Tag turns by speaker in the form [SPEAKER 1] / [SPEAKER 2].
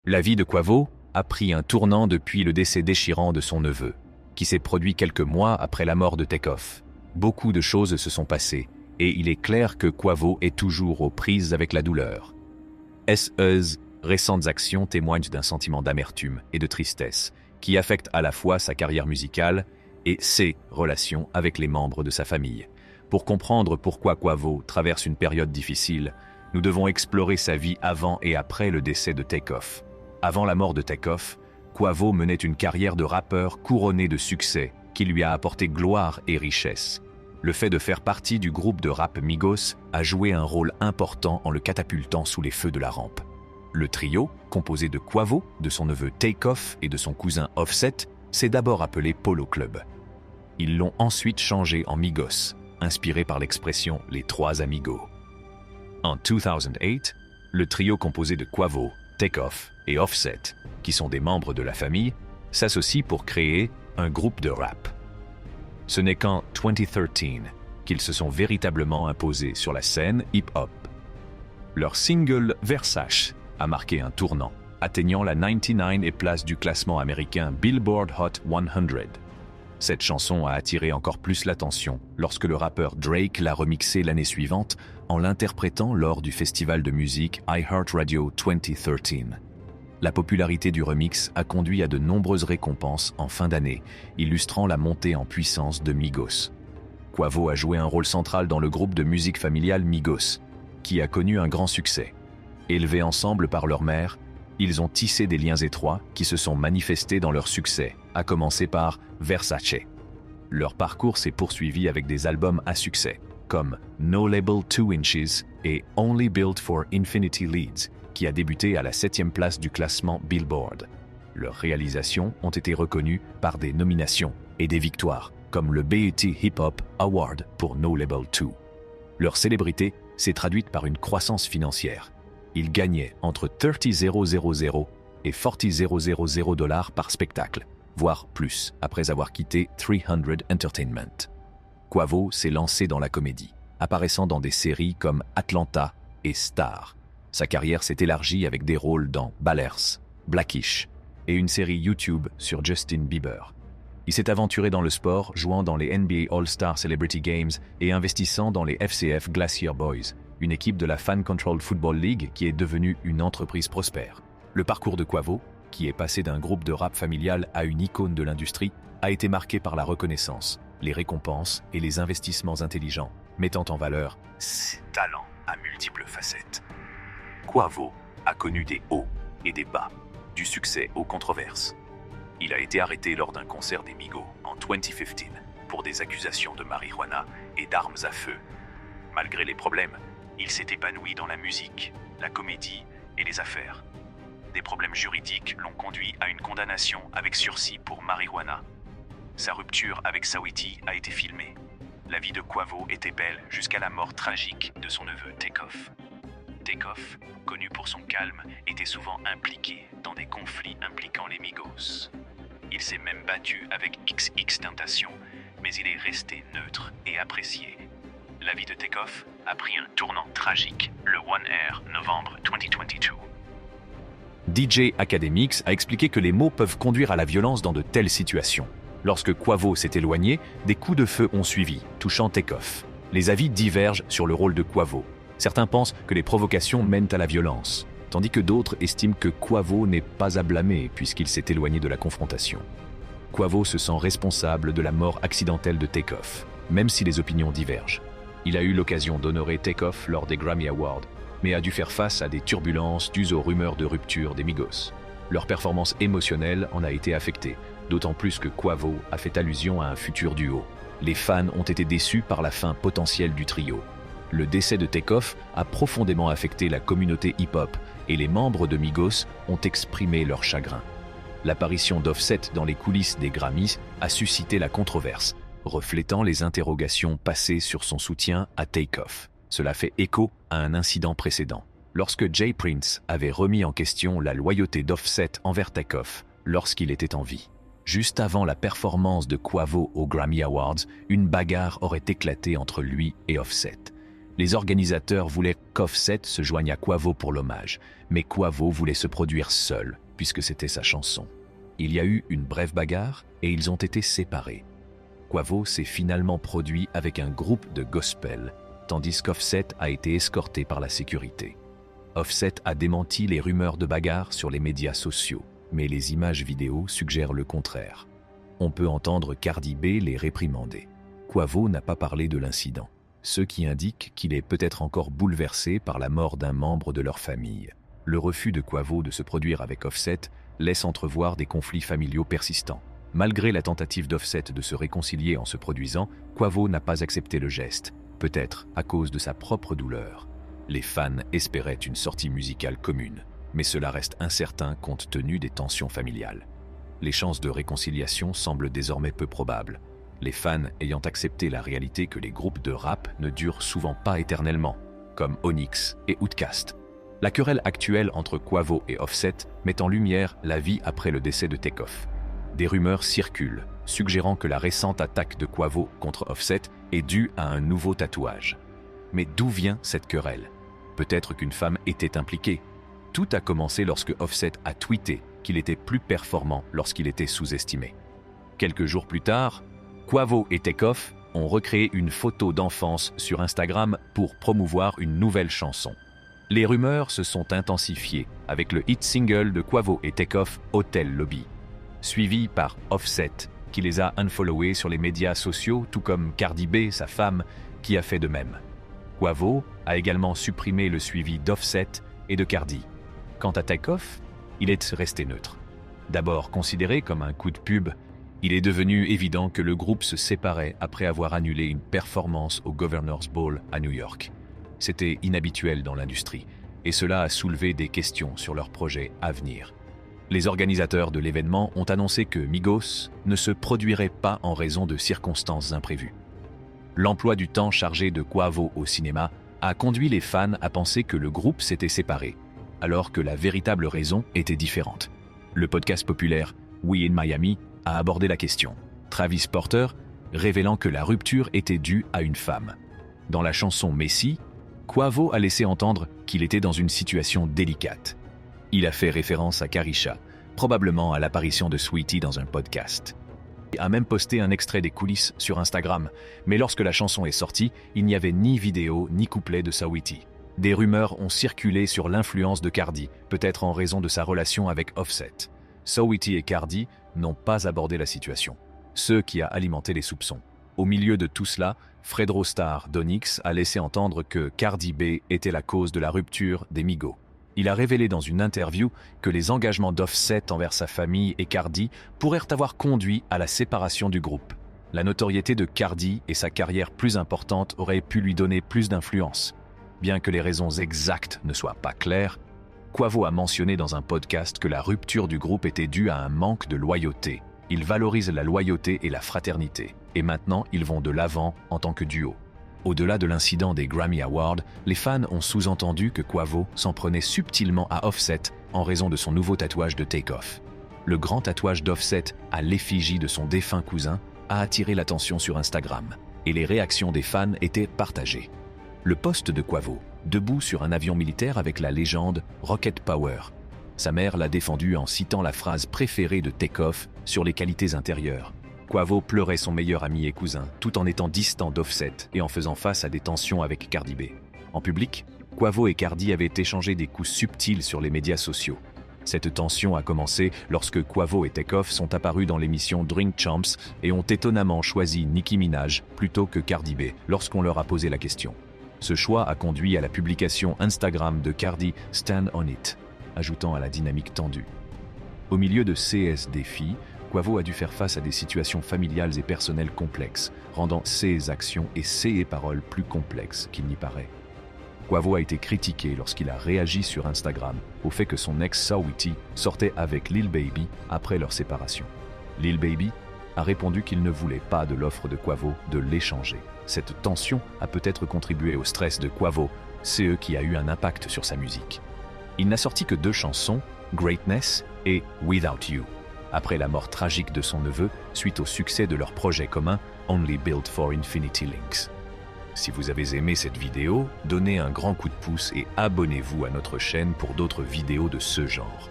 [SPEAKER 1] La vie de Quavo a pris un tournant depuis le décès déchirant de son neveu, qui s'est produit quelques mois après la mort de Takeoff. Beaucoup de choses se sont passées, et il est clair que Quavo est toujours aux prises avec la douleur. Ses récentes actions témoignent d'un sentiment d'amertume et de tristesse qui affecte à la fois sa carrière musicale et ses relations avec les membres de sa famille. Pour comprendre pourquoi Quavo traverse une période difficile, nous devons explorer sa vie avant et après le décès de Takeoff. Avant la mort de Takeoff, Quavo menait une carrière de rappeur couronnée de succès qui lui a apporté gloire et richesse. Le fait de faire partie du groupe de rap Migos a joué un rôle important en le catapultant sous les feux de la rampe. Le trio, composé de Quavo, de son neveu Takeoff et de son cousin Offset, s'est d'abord appelé Polo Club. Ils l'ont ensuite changé en Migos, inspiré par l'expression « les trois amigos ». En 2008, le trio composé de Quavo, Takeoff et Offset, qui sont des membres de la famille, s'associe pour créer un groupe de rap. Ce n'est qu'en 2013 qu'ils se sont véritablement imposés sur la scène hip-hop. Leur single Versace a marqué un tournant, atteignant la 99e place du classement américain Billboard Hot 100. Cette chanson a attiré encore plus l'attention lorsque le rappeur Drake l'a remixée l'année suivante en l'interprétant lors du festival de musique iHeartRadio 2013. La popularité du remix a conduit à de nombreuses récompenses en fin d'année, illustrant la montée en puissance de Migos. Quavo a joué un rôle central dans le groupe de musique familiale Migos, qui a connu un grand succès. Élevés ensemble par leur mère, ils ont tissé des liens étroits qui se sont manifestés dans leur succès, à commencer par Versace. Leur parcours s'est poursuivi avec des albums à succès, comme No Label 2 Inches et Only Built for Infinity Leads, qui a débuté à la 7e place du classement Billboard. Leurs réalisations ont été reconnues par des nominations et des victoires, comme le BET Hip Hop Award pour No Label 2. Leur célébrité s'est traduite par une croissance financière. Ils gagnaient entre $30,000 et $40,000 par spectacle, voire plus, après avoir quitté 300 Entertainment. Quavo s'est lancé dans la comédie, apparaissant dans des séries comme Atlanta et Star. Sa carrière s'est élargie avec des rôles dans Ballers, Blackish et une série YouTube sur Justin Bieber. Il s'est aventuré dans le sport, jouant dans les NBA All-Star Celebrity Games et investissant dans les FCF Glacier Boys, une équipe de la Fan Control Football League qui est devenue une entreprise prospère. Le parcours de Quavo, qui est passé d'un groupe de rap familial à une icône de l'industrie, a été marqué par la reconnaissance, les récompenses et les investissements intelligents, mettant en valeur ses talents à multiples facettes. Quavo a connu des hauts et des bas, du succès aux controverses. Il a été arrêté lors d'un concert des Migos en 2015 pour des accusations de marijuana et d'armes à feu. Malgré les problèmes, il s'est épanoui dans la musique, la comédie et les affaires. Des problèmes juridiques l'ont conduit à une condamnation avec sursis pour marijuana. Sa rupture avec Saweetie a été filmée. La vie de Quavo était belle jusqu'à la mort tragique de son neveu Takeoff. Takeoff, connu pour son calme, était souvent impliqué dans des conflits impliquant les Migos. Il s'est même battu avec XXXTentacion, mais il est resté neutre et apprécié. La vie de Takeoff a pris un tournant tragique le 1R novembre 2022. DJ Academics a expliqué que les mots peuvent conduire à la violence dans de telles situations. Lorsque Quavo s'est éloigné, des coups de feu ont suivi, touchant Takeoff. Les avis divergent sur le rôle de Quavo. Certains pensent que les provocations mènent à la violence, tandis que d'autres estiment que Quavo n'est pas à blâmer puisqu'il s'est éloigné de la confrontation. Quavo se sent responsable de la mort accidentelle de Takeoff, même si les opinions divergent. Il a eu l'occasion d'honorer Takeoff lors des Grammy Awards, mais a dû faire face à des turbulences dues aux rumeurs de rupture des Migos. Leur performance émotionnelle en a été affectée, d'autant plus que Quavo a fait allusion à un futur duo. Les fans ont été déçus par la fin potentielle du trio. Le décès de Takeoff a profondément affecté la communauté hip-hop et les membres de Migos ont exprimé leur chagrin. L'apparition d'Offset dans les coulisses des Grammys a suscité la controverse, reflétant les interrogations passées sur son soutien à Takeoff. Cela fait écho à un incident précédent, lorsque Jay Prince avait remis en question la loyauté d'Offset envers Takeoff lorsqu'il était en vie. Juste avant la performance de Quavo aux Grammy Awards, une bagarre aurait éclaté entre lui et Offset. Les organisateurs voulaient qu'Offset se joigne à Quavo pour l'hommage, mais Quavo voulait se produire seul, puisque c'était sa chanson. Il y a eu une brève bagarre et ils ont été séparés. Quavo s'est finalement produit avec un groupe de gospel, tandis qu'Offset a été escorté par la sécurité. Offset a démenti les rumeurs de bagarre sur les médias sociaux, mais les images vidéo suggèrent le contraire. On peut entendre Cardi B les réprimander. Quavo n'a pas parlé de l'incident, ce qui indique qu'il est peut-être encore bouleversé par la mort d'un membre de leur famille. Le refus de Quavo de se produire avec Offset laisse entrevoir des conflits familiaux persistants. Malgré la tentative d'Offset de se réconcilier en se produisant, Quavo n'a pas accepté le geste, peut-être à cause de sa propre douleur. Les fans espéraient une sortie musicale commune, mais cela reste incertain compte tenu des tensions familiales. Les chances de réconciliation semblent désormais peu probables, les fans ayant accepté la réalité que les groupes de rap ne durent souvent pas éternellement, comme Onyx et Outkast. La querelle actuelle entre Quavo et Offset met en lumière la vie après le décès de Takeoff. Des rumeurs circulent, suggérant que la récente attaque de Quavo contre Offset est due à un nouveau tatouage. Mais d'où vient cette querelle ? Peut-être qu'une femme était impliquée. Tout a commencé lorsque Offset a tweeté qu'il était plus performant lorsqu'il était sous-estimé. Quelques jours plus tard, Quavo et Takeoff ont recréé une photo d'enfance sur Instagram pour promouvoir une nouvelle chanson. Les rumeurs se sont intensifiées avec le hit single de Quavo et Takeoff, Hotel Lobby, suivi par Offset, qui les a unfollowés sur les médias sociaux, tout comme Cardi B, sa femme, qui a fait de même. Quavo a également supprimé le suivi d'Offset et de Cardi. Quant à Takeoff, il est resté neutre. D'abord considéré comme un coup de pub, il est devenu évident que le groupe se séparait après avoir annulé une performance au Governor's Ball à New York. C'était inhabituel dans l'industrie, et cela a soulevé des questions sur leur projet à venir. Les organisateurs de l'événement ont annoncé que Migos ne se produirait pas en raison de circonstances imprévues. L'emploi du temps chargé de Quavo au cinéma a conduit les fans à penser que le groupe s'était séparé, alors que la véritable raison était différente. Le podcast populaire We in Miami a abordé la question. Travis Porter révélant que la rupture était due à une femme. Dans la chanson Messi, Quavo a laissé entendre qu'il était dans une situation délicate. Il a fait référence à Karisha, probablement à l'apparition de Saweetie dans un podcast. Il a même posté un extrait des coulisses sur Instagram, mais lorsque la chanson est sortie, il n'y avait ni vidéo ni couplet de Saweetie. Des rumeurs ont circulé sur l'influence de Cardi, peut-être en raison de sa relation avec Offset. Saweetie et Cardi n'ont pas abordé la situation, ce qui a alimenté les soupçons. Au milieu de tout cela, Fredro Starr d'Onyx a laissé entendre que Cardi B était la cause de la rupture des Migos. Il a révélé dans une interview que les engagements d'Offset envers sa famille et Cardi pourraient avoir conduit à la séparation du groupe. La notoriété de Cardi et sa carrière plus importante auraient pu lui donner plus d'influence. Bien que les raisons exactes ne soient pas claires, Quavo a mentionné dans un podcast que la rupture du groupe était due à un manque de loyauté. Ils valorisent la loyauté et la fraternité, et maintenant ils vont de l'avant en tant que duo. Au-delà de l'incident des Grammy Awards, les fans ont sous-entendu que Quavo s'en prenait subtilement à Offset en raison de son nouveau tatouage de Takeoff. Le grand tatouage d'Offset à l'effigie de son défunt cousin a attiré l'attention sur Instagram, et les réactions des fans étaient partagées. Le post de Quavo, debout sur un avion militaire avec la légende Rocket Power. Sa mère l'a défendu en citant la phrase préférée de Takeoff sur les qualités intérieures. Quavo pleurait son meilleur ami et cousin, tout en étant distant d'Offset et en faisant face à des tensions avec Cardi B. En public, Quavo et Cardi avaient échangé des coups subtils sur les médias sociaux. Cette tension a commencé lorsque Quavo et Takeoff sont apparus dans l'émission Drink Champs et ont étonnamment choisi Nicki Minaj plutôt que Cardi B lorsqu'on leur a posé la question. Ce choix a conduit à la publication Instagram de Cardi « Stand on it », ajoutant à la dynamique tendue. Au milieu de ces défis, Quavo a dû faire face à des situations familiales et personnelles complexes, rendant ses actions et ses paroles plus complexes qu'il n'y paraît. Quavo a été critiqué lorsqu'il a réagi sur Instagram au fait que son ex Saweetie sortait avec Lil Baby après leur séparation. Lil Baby a répondu qu'il ne voulait pas de l'offre de Quavo de l'échanger. Cette tension a peut-être contribué au stress de Quavo, ce qui a eu un impact sur sa musique. Il n'a sorti que 2 chansons, Greatness et Without You, après la mort tragique de son neveu suite au succès de leur projet commun Only Built for Infinity Links. Si vous avez aimé cette vidéo, donnez un grand coup de pouce et abonnez-vous à notre chaîne pour d'autres vidéos de ce genre.